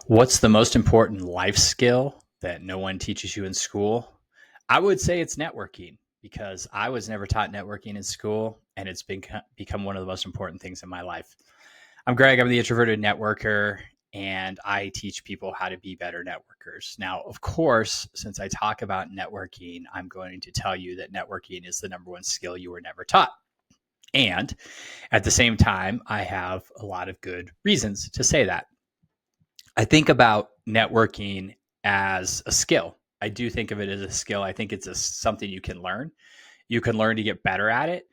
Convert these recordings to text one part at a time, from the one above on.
What's the most important life skill that no one teaches you in school? I would say it's networking because I was never taught networking in school, and it's become one of the most important things in my life. I'm Greg. I'm the Introverted Networker, and I teach people how to be better networkers. Now, of course, since I talk about networking, I'm going to tell you that networking is the number one skill you were never taught. And at the same time, I have a lot of good reasons to say that. I think about networking as a skill. I do think of it as a skill. I think it's something you can learn. You can learn to get better at it.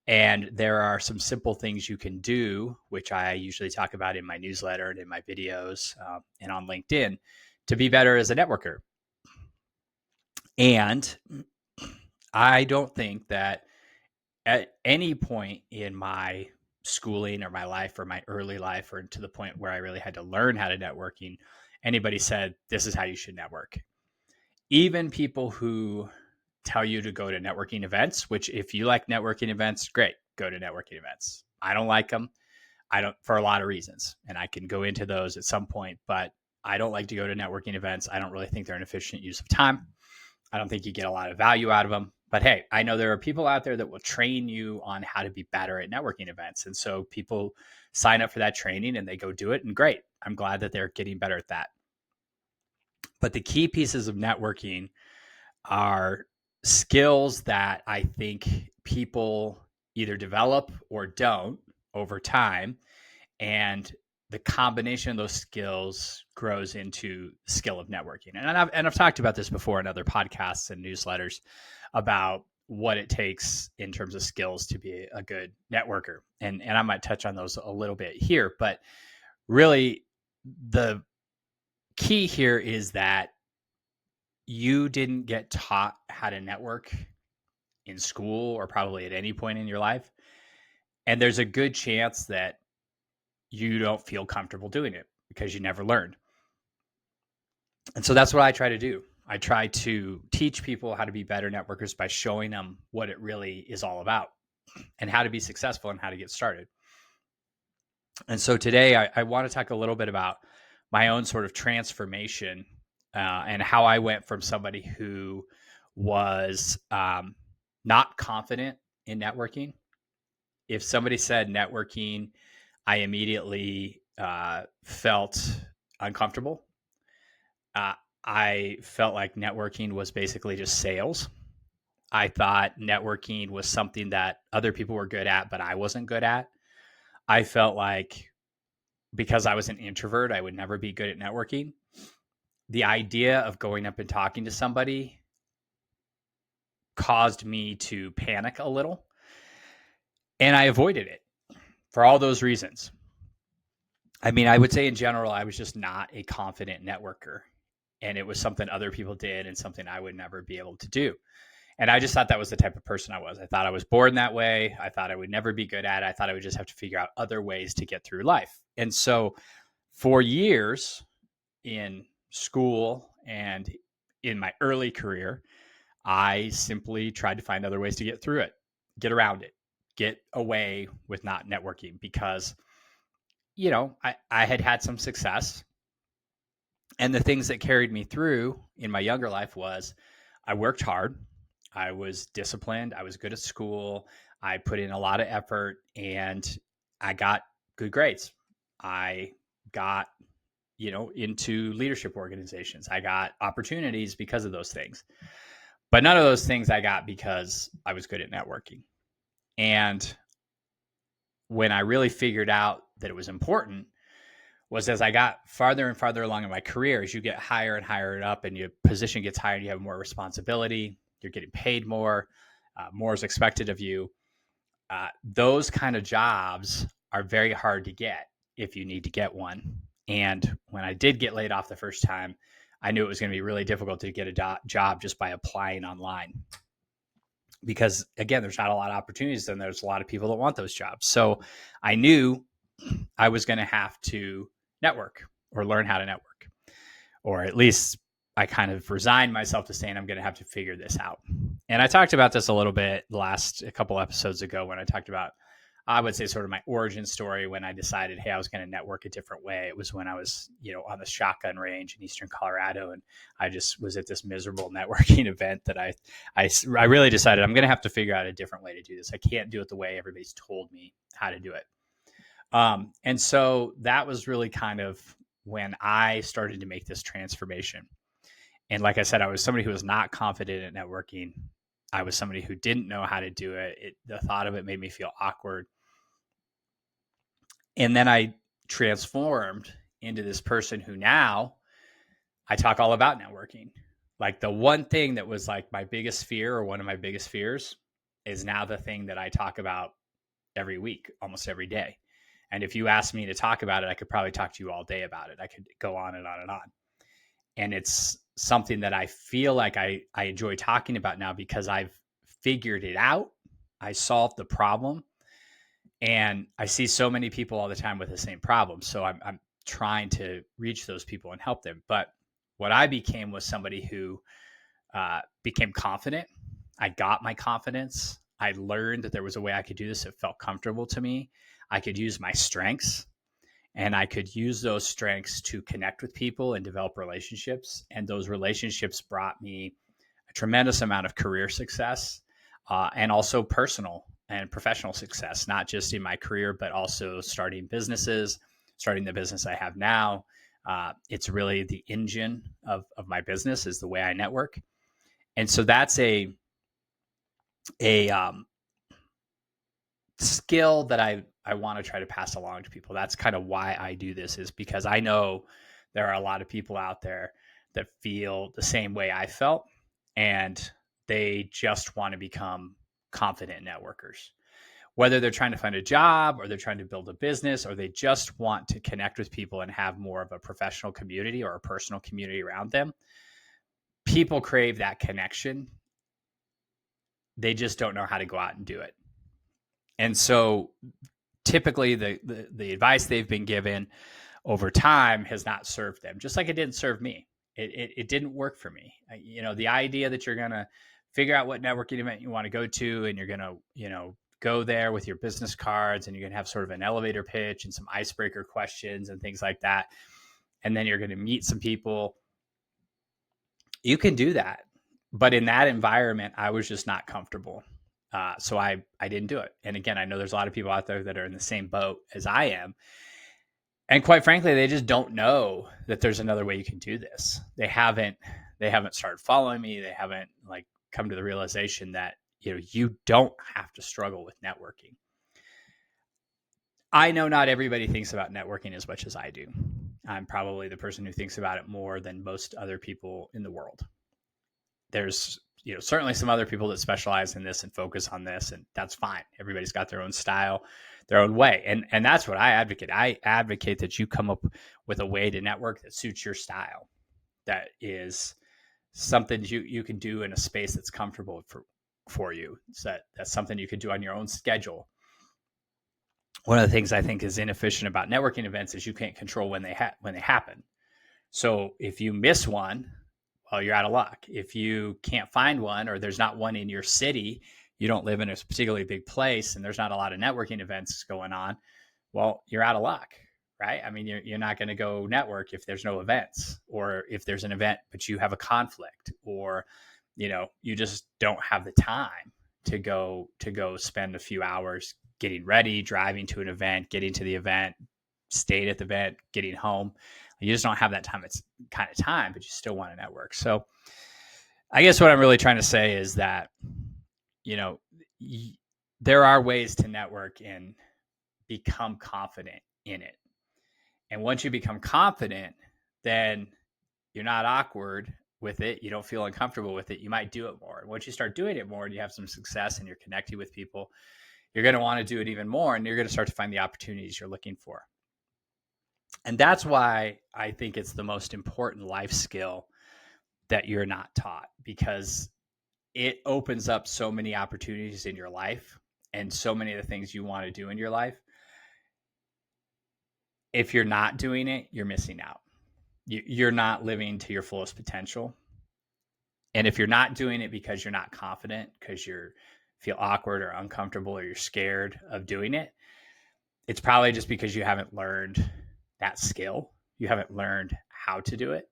And there are some simple things you can do, which I usually talk about in my newsletter and in my videos and on LinkedIn to be better as a networker. And I don't think that at any point in my schooling or my life or my early life or to the point where I really had to learn how to networking, anybody said, this is how you should network. Even people who tell you to go to networking events, which if you like networking events, great, go to networking events. I don't like them. I don't, for a lot of reasons. And I can go into those at some point, but I don't like to go to networking events. I don't really think they're an efficient use of time. I don't think you get a lot of value out of them. But hey, I know there are people out there that will train you on how to be better at networking events. And so people sign up for that training and they go do it. And great. I'm glad that they're getting better at that. But the key pieces of networking are skills that I think people either develop or don't over time. And the combination of those skills grows into the skill of networking. And I've talked about this before in other podcasts and newsletters about what it takes in terms of skills to be a good networker. And I might touch on those a little bit here, but really the key here is that you didn't get taught how to network in school or probably at any point in your life. And there's a good chance that you don't feel comfortable doing it because you never learned. And so that's what I try to do. I try to teach people how to be better networkers by showing them what it really is all about and how to be successful and how to get started. And so today I want to talk a little bit about my own sort of transformation and how I went from somebody who was not confident in networking. If somebody said networking, I immediately felt uncomfortable. I felt like networking was basically just sales. I thought networking was something that other people were good at, but I wasn't good at. I felt like because I was an introvert, I would never be good at networking. The idea of going up and talking to somebody caused me to panic a little, and I avoided it for all those reasons. I mean, I would say in general, I was just not a confident networker, and it was something other people did and something I would never be able to do. And I just thought that was the type of person I was. I thought I was born that way. I thought I would never be good at it. I thought I would just have to figure out other ways to get through life. And so for years in school and in my early career, I simply tried to find other ways to get through it, get around it, get away with not networking because, you know, I had some success. And the things that carried me through in my younger life was I worked hard. I was disciplined. I was good at school. I put in a lot of effort and I got good grades. I got, into leadership organizations. I got opportunities because of those things. But none of those things I got because I was good at networking. And when I really figured out that it was important was as I got farther and farther along in my career, as you get higher and higher up and your position gets higher and you have more responsibility, you're getting paid more, more is expected of you. Those kind of jobs are very hard to get if you need to get one. And when I did get laid off the first time, I knew it was going to be really difficult to get a job just by applying online. Because again, there's not a lot of opportunities and there's a lot of people that want those jobs. So I knew I was going to have to network or learn how to network, or at least I kind of resigned myself to saying I'm going to have to figure this out. And I talked about this a little bit a couple episodes ago when I talked about I would say sort of my origin story when I decided, hey, I was going to network a different way. It was when I was, on the shotgun range in Eastern Colorado, and I just was at this miserable networking event that I really decided I'm going to have to figure out a different way to do this. I can't do it the way everybody's told me how to do it. And so that was really kind of when I started to make this transformation. And like I said, I was somebody who was not confident at networking. I was somebody who didn't know how to do it. The thought of it made me feel awkward. And then I transformed into this person who now I talk all about networking. Like the one thing that was like my biggest fear, or one of my biggest fears, is now the thing that I talk about every week, almost every day. And if you asked me to talk about it, I could probably talk to you all day about it. I could go on and on and on. And it's something that I feel like I enjoy talking about now because I've figured it out. I solved the problem. And I see so many people all the time with the same problem. So I'm trying to reach those people and help them. But what I became was somebody who became confident. I got my confidence. I learned that there was a way I could do this that felt comfortable to me. I could use my strengths, and I could use those strengths to connect with people and develop relationships. And those relationships brought me a tremendous amount of career success, and also personal and professional success, not just in my career, but also starting businesses, starting the business I have now. It's really the engine of my business is the way I network. And so that's a skill that I want to try to pass along to people. That's kind of why I do this, is because I know there are a lot of people out there that feel the same way I felt, and they just want to become confident networkers. Whether they're trying to find a job, or they're trying to build a business, or they just want to connect with people and have more of a professional community or a personal community around them, people crave that connection. They just don't know how to go out and do it. And so typically the advice they've been given over time has not served them, just like it didn't serve me. It didn't work for me. The idea that you're going to figure out what networking event you want to go to, and you're going to, go there with your business cards, and you're going to have sort of an elevator pitch and some icebreaker questions and things like that. And then you're going to meet some people. You can do that. But in that environment, I was just not comfortable. So I didn't do it. And again, I know there's a lot of people out there that are in the same boat as I am. And quite frankly, they just don't know that there's another way you can do this. They haven't started following me. They haven't come to the realization that, you don't have to struggle with networking. I know not everybody thinks about networking as much as I do. I'm probably the person who thinks about it more than most other people in the world. There's certainly some other people that specialize in this and focus on this, and that's fine. Everybody's got their own style, their own way, and that's what I advocate. I advocate that you come up with a way to network that suits your style, that is something you can do in a space that's comfortable for you. So that's something you could do on your own schedule. One of the things I think is inefficient about networking events is you can't control when they happen. So if you miss one, well, you're out of luck. If you can't find one, or there's not one in your city, you don't live in a particularly big place, and there's not a lot of networking events going on, well, you're out of luck, right? I mean, you're not going to go network if there's no events, or if there's an event but you have a conflict, or you just don't have the time to go spend a few hours getting ready, driving to an event, getting to the event, staying at the event, getting home. You just don't have that time. It's kind of time, but you still want to network. So I guess what I'm really trying to say is that, there are ways to network and become confident in it. And once you become confident, then you're not awkward with it. You don't feel uncomfortable with it. You might do it more. And once you start doing it more and you have some success and you're connecting with people, you're going to want to do it even more, and you're going to start to find the opportunities you're looking for. And that's why I think it's the most important life skill that you're not taught, because it opens up so many opportunities in your life and so many of the things you want to do in your life. If you're not doing it, you're missing out. You're not living to your fullest potential. And if you're not doing it because you're not confident, because you feel awkward or uncomfortable, or you're scared of doing it, It's probably just because you haven't learned that skill. You haven't learned how to do it.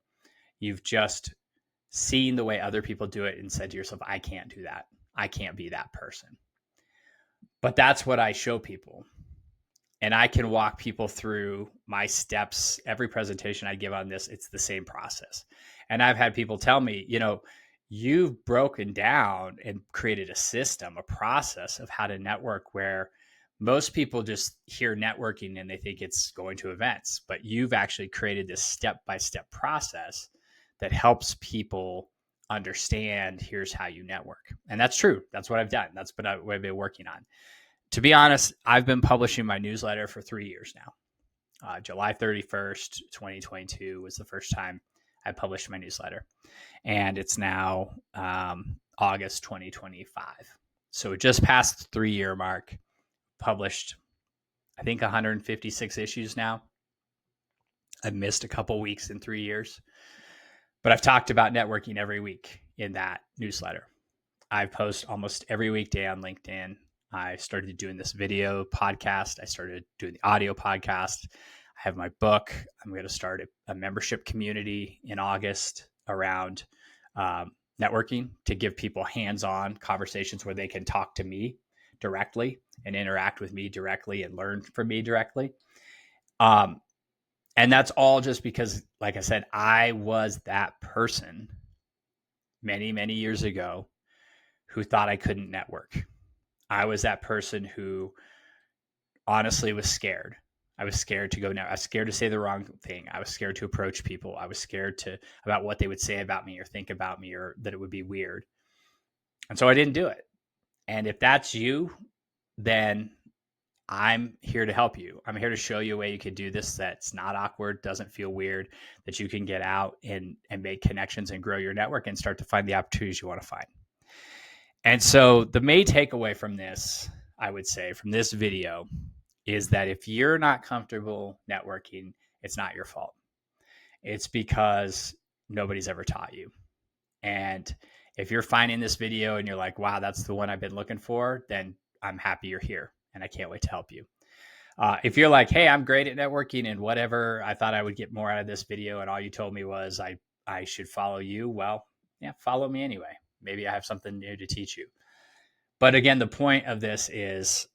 You've just seen the way other people do it and said to yourself, I can't do that. I can't be that person. But that's what I show people. And I can walk people through my steps. Every presentation I give on this, it's the same process. And I've had people tell me, you've broken down and created a system, a process of how to network where most people just hear networking and they think it's going to events, but you've actually created this step-by-step process that helps people understand here's how you network. And that's true. That's what I've done. That's what I've been working on. To be honest, I've been publishing my newsletter for 3 years now. July 31st, 2022 was the first time I published my newsletter. And it's now August 2025. So it just passed the 3-year mark. Published, I think, 156 issues now. I've missed a couple weeks in 3 years. But I've talked about networking every week in that newsletter. I post almost every weekday on LinkedIn. I started doing this video podcast. I started doing the audio podcast. I have my book. I'm going to start a membership community in August around networking to give people hands-on conversations where they can talk to me directly and interact with me directly and learn from me directly. And that's all just because, like I said, I was that person many, many years ago who thought I couldn't network. I was that person who honestly was scared. I was scared to go now. I was scared to say the wrong thing. I was scared to approach people. I was scared about what they would say about me or think about me or that it would be weird. And so I didn't do it. And if that's you, then I'm here to help you. I'm here to show you a way you can do this that's not awkward, doesn't feel weird, that you can get out and make connections and grow your network and start to find the opportunities you want to find. And so the main takeaway from this, I would say, from this video is that if you're not comfortable networking, it's not your fault. It's because nobody's ever taught you. And if you're finding this video and you're like, wow, that's the one I've been looking for, then I'm happy you're here and I can't wait to help you. If you're like, hey, I'm great at networking and whatever, I thought I would get more out of this video and all you told me was I should follow you. Well, yeah, follow me anyway. Maybe I have something new to teach you. But again, the point of this is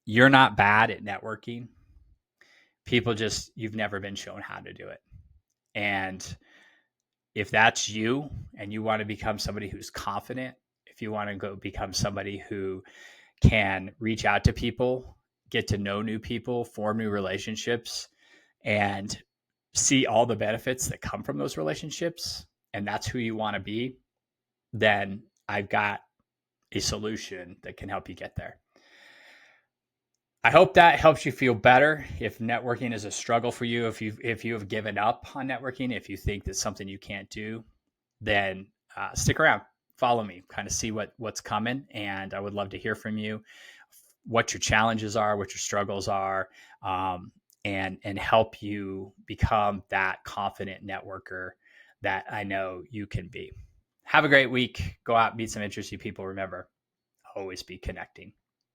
you're not bad at networking. You've never been shown how to do it. And if that's you and you want to become somebody who's confident, if you want to go become somebody who can reach out to people, get to know new people, form new relationships, and see all the benefits that come from those relationships, and that's who you want to be, then I've got a solution that can help you get there. I hope that helps you feel better. If networking is a struggle for you, if you have given up on networking, if you think that's something you can't do, then stick around, follow me, kind of see what's coming. And I would love to hear from you, what your challenges are, what your struggles are, and help you become that confident networker that I know you can be. Have a great week. Go out, meet some interesting people. Remember, always be connecting.